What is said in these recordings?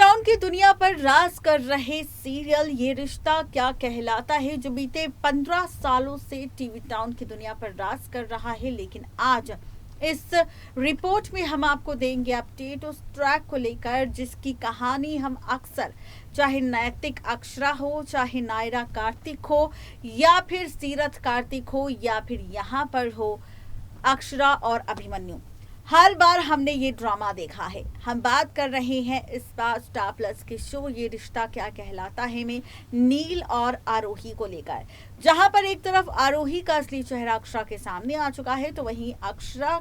Town की दुनिया पर राज कर रहे सीरियल ये रिश्ता क्या कहलाता है, जो बीते 15 सालों से टीवी टाउन की दुनिया पर राज कर रहा है। लेकिन आज इस रिपोर्ट में हम आपको देंगे अपडेट उस ट्रैक को लेकर जिसकी कहानी हम अक्सर, चाहे नैतिक अक्षरा हो, चाहे नायरा कार्तिक हो, या फिर सीरत कार्तिक हो, या फिर यहाँ पर हो अक्षरा और अभिमन्यु, हर बार हमने ये ड्रामा देखा है। हम बात कर रहे हैं इस बार स्टार प्लस के शो ये रिश्ता क्या कहलाता है में नील और आरोही को लेकर, जहां पर एक तरफ आरोही का असली चेहरा अक्षरा के सामने आ चुका है, तो वहीं अक्षरा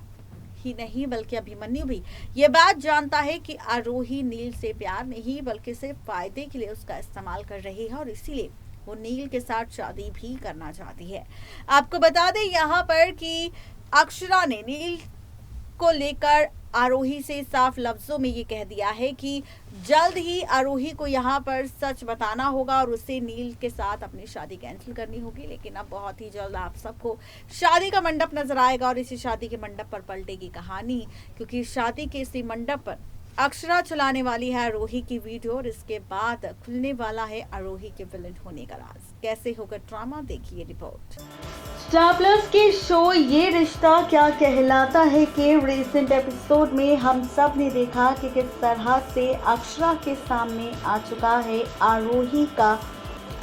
ही नहीं बल्कि अभिमन्यु भी ये बात जानता है कि आरोही नील से प्यार नहीं बल्कि सिर्फ फायदे के लिए उसका इस्तेमाल कर रही है और इसीलिए वो नील के साथ शादी भी करना चाहती है। आपको बता दें यहाँ पर कि अक्षरा ने नील को लेकर आरोही से साफ लफ्जों में ये कह दिया है कि जल्द ही आरोही को यहाँ पर सच बताना होगा और उसे नील के साथ अपनी शादी कैंसिल करनी होगी। लेकिन अब बहुत ही जल्द आप सबको शादी का मंडप नजर आएगा और इसी शादी के मंडप पर पलटेगी कहानी, क्योंकि शादी के इसी मंडप पर अक्षरा चलाने वाली है आरोही की वीडियो और इसके बाद खुलने वाला है आरोही के विलन होने का राज। कैसे होगा ड्रामा, देखिए रिपोर्ट। स्टार प्लस के शो ये रिश्ता क्या कहलाता है के रिसेंट एपिसोड में हम सब ने देखा कि किस तरह से अक्षरा के सामने आ चुका है आरोही का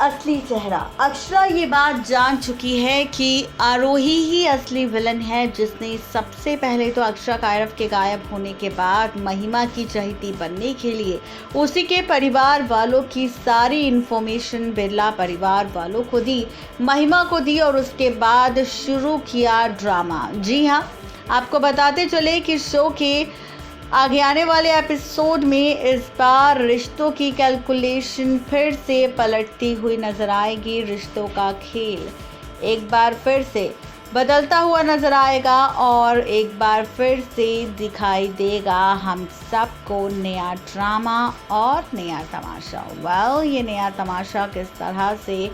असली चेहरा। अक्षरा ये बात जान चुकी है कि आरोही ही असली विलन है, जिसने सबसे पहले तो अक्षरा कायरव के गायब होने के बाद महिमा की चहेती बनने के लिए उसी के परिवार वालों की सारी इंफॉर्मेशन बिरला परिवार वालों को दी, महिमा को दी और उसके बाद शुरू किया ड्रामा। जी हाँ, आपको बताते चले कि शो के आगे आने वाले एपिसोड में इस बार रिश्तों की कैलकुलेशन फिर से पलटती हुई नजर आएगी। रिश्तों का खेल एक बार फिर से बदलता हुआ नजर आएगा और एक बार फिर से दिखाई देगा हम सबको नया ड्रामा और नया तमाशा। ये नया तमाशा किस तरह से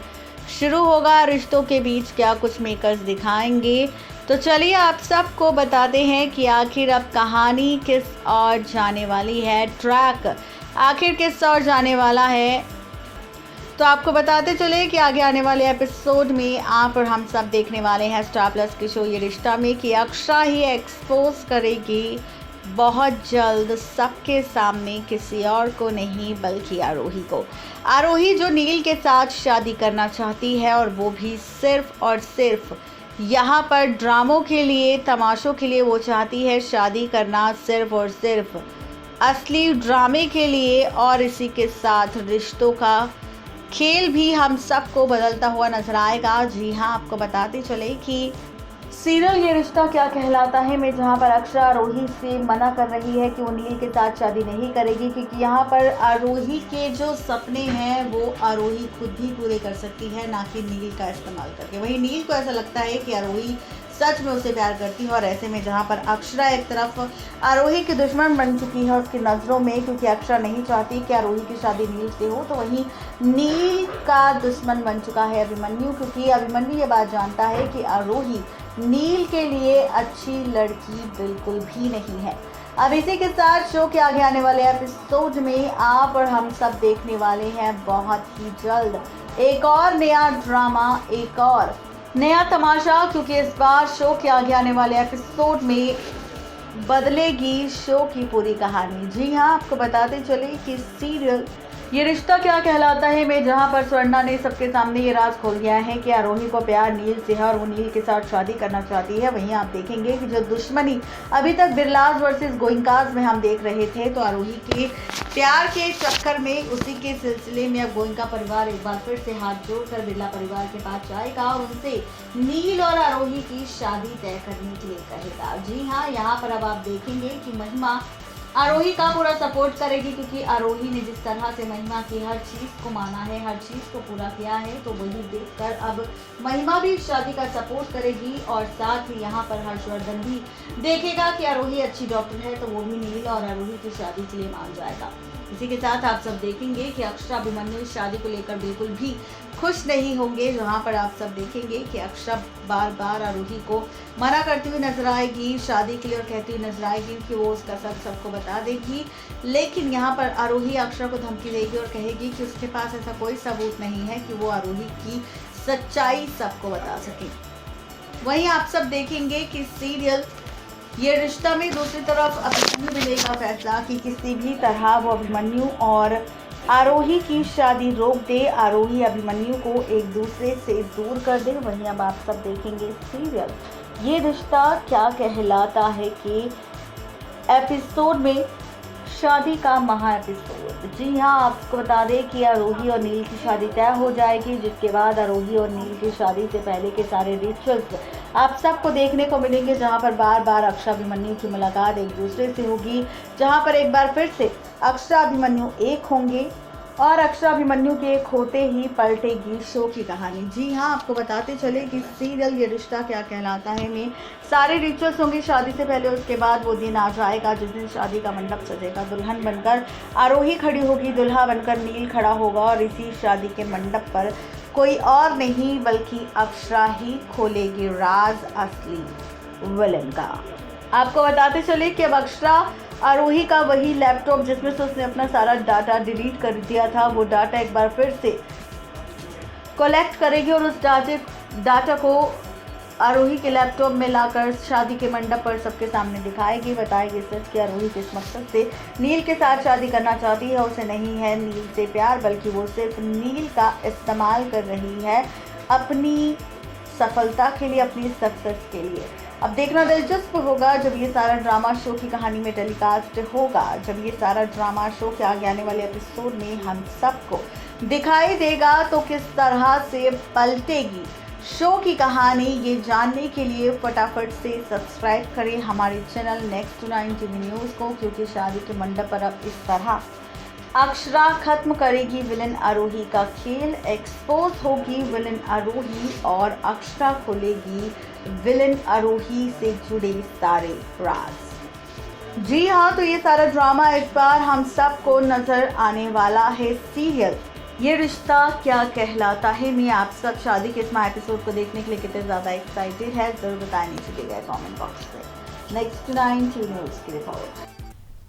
शुरू होगा, रिश्तों के बीच क्या कुछ मेकर्स दिखाएंगे, तो चलिए आप सबको बताते हैं कि आखिर अब कहानी किस ओर जाने वाली है, ट्रैक आखिर किस ओर जाने वाला है। तो आपको बताते चले कि आगे आने वाले एपिसोड में आप और हम सब देखने वाले हैं स्टार प्लस के शो ये रिश्ता में कि अक्षरा ही एक्सपोज करेगी बहुत जल्द सबके सामने किसी और को नहीं बल्कि आरोही को। आरोही जो नील के साथ शादी करना चाहती है और वो भी सिर्फ और सिर्फ यहाँ पर ड्रामों के लिए, तमाशों के लिए वो चाहती है शादी करना, सिर्फ और सिर्फ असली ड्रामे के लिए। और इसी के साथ रिश्तों का खेल भी हम सबको बदलता हुआ नजर आएगा। जी हाँ, आपको बताते चले कि सीरियल ये रिश्ता क्या कहलाता है में जहाँ पर अक्षरा आरोही से मना कर रही है कि वो नील के साथ शादी नहीं करेगी, क्योंकि यहाँ पर आरोही के जो सपने हैं वो आरोही खुद ही पूरे कर सकती है, ना कि नील का इस्तेमाल करके। वहीं नील को ऐसा लगता है कि आरोही सच में उसे प्यार करती है और ऐसे में जहाँ पर अक्षरा एक तरफ आरोही की दुश्मन बन चुकी है उसकी नज़रों में, क्योंकि अक्षरा नहीं चाहती कि आरोही की शादी नील से हो, तो वहीं नील का दुश्मन बन चुका है अभिमन्यु, क्योंकि अभिमन्यु ये बात जानता है कि आरोही नील के लिए अच्छी लड़की बिल्कुल भी नहीं है। अब इसी के साथ शो के आगे आने वाले एपिसोड में आप और हम सब देखने वाले हैं बहुत ही जल्द एक और नया ड्रामा, एक और नया तमाशा, क्योंकि इस बार शो के आगे आने वाले एपिसोड में बदलेगी शो की पूरी कहानी। जी हाँ, आपको बताते चले कि सीरियल ये रिश्ता क्या कहलाता है में जहां पर स्वर्णा ने सबके सामने ये राज खोल दिया है कि आरोही को प्यार नील से है और वो नील के साथ शादी करना चाहती है। वहीं आप देखेंगे कि जो दुश्मनी अभी तक बिरलास वर्सेस गोइंकास में हम देख रहे थे, तो आरोही के प्यार के चक्कर में उसी के सिलसिले में अब गोइंका परिवार एक बार फिर से हाथ जोड़कर बिरला परिवार के पास जाएगा और उनसे नील और आरोही की शादी तय करने के लिए कहेगा। जी हाँ, यहाँ पर अब आप देखेंगे कि महिमा आरोही का पूरा सपोर्ट करेगी, क्योंकि आरोही ने जिस तरह से महिमा की हर चीज़ को माना है, हर चीज़ को पूरा किया है, तो वही देखकर अब महिमा भी शादी का सपोर्ट करेगी। और साथ ही यहाँ पर हर्षवर्धन भी देखेगा कि आरोही अच्छी डॉक्टर है, तो वो भी नील और आरोही की शादी के लिए मान जाएगा। इसी के साथ आप सब देखेंगे कि अक्षरा अभिमन्यु इस शादी को लेकर बिल्कुल भी खुश नहीं होंगे, जहां पर आप सब देखेंगे कि अक्षरा बार बार आरोही को मना करती हुई नजर आएगी शादी के लिए और कहती हुई नजर आएगी कि वो उसका सच सबको बता देगी। लेकिन यहाँ पर आरोही अक्षरा को धमकी देगी और कहेगी कि उसके पास ऐसा कोई सबूत नहीं है कि वो आरोही की सच्चाई सबको बता सके। वहीं आप सब देखेंगे कि सीरियल ये रिश्ता में दूसरी तरफ अभिमन्यु भी लेगा फैसला कि किसी भी तरह वो अभिमन्यु और आरोही की शादी रोक दे, आरोही अभिमन्यु को एक दूसरे से दूर कर दे। वहीं अब आप सब देखेंगे सीरियल ये रिश्ता क्या कहलाता है कि एपिसोड में शादी का महा एपिसोड। जी हाँ, आपको बता दें कि आरोही और नील की शादी तय हो जाएगी, जिसके बाद आरोही और नील की शादी से पहले के सारे रिचुअल्स आप सबको देखने को मिलेंगे, जहां पर बार बार अक्षरा अभिमन्यु की मुलाकात एक दूसरे से होगी, जहां पर एक बार फिर से अक्षरा अभिमन्यु एक होंगे और अक्षरा अभिमन्यु के एक होते ही पलटेगी शो की कहानी। जी हाँ, आपको बताते चले कि सीरियल ये रिश्ता क्या कहलाता है में सारे रिचुअल्स होंगे शादी से पहले। उसके बाद वो दिन आ जाएगा जिस दिन शादी का मंडप सजेगा, दुल्हन बनकर आरोही खड़ी होगी, दुल्हा बनकर नील खड़ा होगा और इसी शादी के मंडप पर कोई और नहीं बल्कि अक्षरा ही खोलेगी राज असली विलन का। आपको बताते चले कि अब अक्षरा आरोही का वही लैपटॉप जिसमें से उसने अपना सारा डाटा डिलीट कर दिया था, वो डाटा एक बार फिर से कलेक्ट करेगी और उस डाटा को आरोही के लैपटॉप में लाकर शादी के मंडप पर सबके सामने दिखाएगी, बताएगी सच कि आरोही किस मकसद से नील के साथ शादी करना चाहती है। उसे नहीं है नील से प्यार, बल्कि वो सिर्फ नील का इस्तेमाल कर रही है अपनी सफलता के लिए, अपनी सक्सेस के लिए। अब देखना दिलचस्प होगा जब ये सारा ड्रामा शो की कहानी में टेलीकास्ट होगा, जब ये सारा ड्रामा शो के आगे आने वाले एपिसोड में हम सबको दिखाई देगा तो किस तरह से पलटेगी शो की कहानी। ये जानने के लिए फटाफट से सब्सक्राइब करें हमारे चैनल नेक्स्ट 9 टीवी न्यूज़ को, क्योंकि शादी के मंडप पर अब इस तरह अक्षरा खत्म करेगी विलन आरोही का खेल, एक्सपोज होगी विलन आरोही और अक्षरा खोलेगी विलन आरोही से जुड़े सारे राज। जी हाँ, तो ये सारा ड्रामा इस बार हम सबको नजर आने वाला है सीरियल ये रिश्ता क्या कहलाता है में। आप सब शादी के इस एपिसोड को देखने के लिए कितने ज़्यादा एक्साइटेड है जरूर बताएं नीचे दिए गए कमेंट बॉक्स में। नेक्स्ट 9 टीवी न्यूज़ की रिपोर्ट।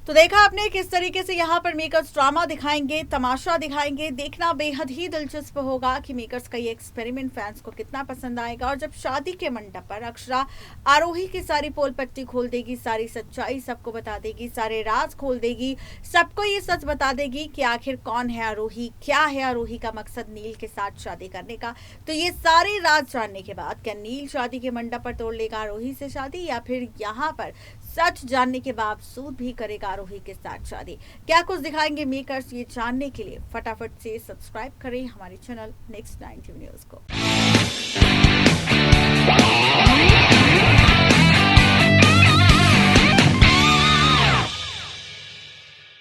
तो देखा आपने किस तरीके से यहाँ पर मेकर्स ड्रामा दिखाएंगे, तमाशा दिखाएंगे। देखना बेहद ही दिलचस्प होगा कि मेकर्स का ये एक्सपेरिमेंट फैंस को कितना पसंद आएगा। और जब शादी के मंडप पर अक्षरा आरोही की सारी पोल पट्टी खोल देगी, सारी सच्चाई सबको बता देगी, सारे राज खोल देगी, सबको ये सच बता देगी कि आखिर कौन है आरोही, क्या है आरोही का मकसद नील के साथ शादी करने का। तो ये सारे राज जानने के बाद क्या नील शादी के मंडप पर तोड़ लेगा आरोही से शादी, या फिर यहाँ पर सच जानने के बावजूद भी करेगा आरोही के साथ शादी। क्या कुछ दिखाएंगे मेकर्स, ये जानने के लिए फटाफट से सब्सक्राइब करें हमारे चैनल नेक्स्ट 9 टीवी न्यूज़ को।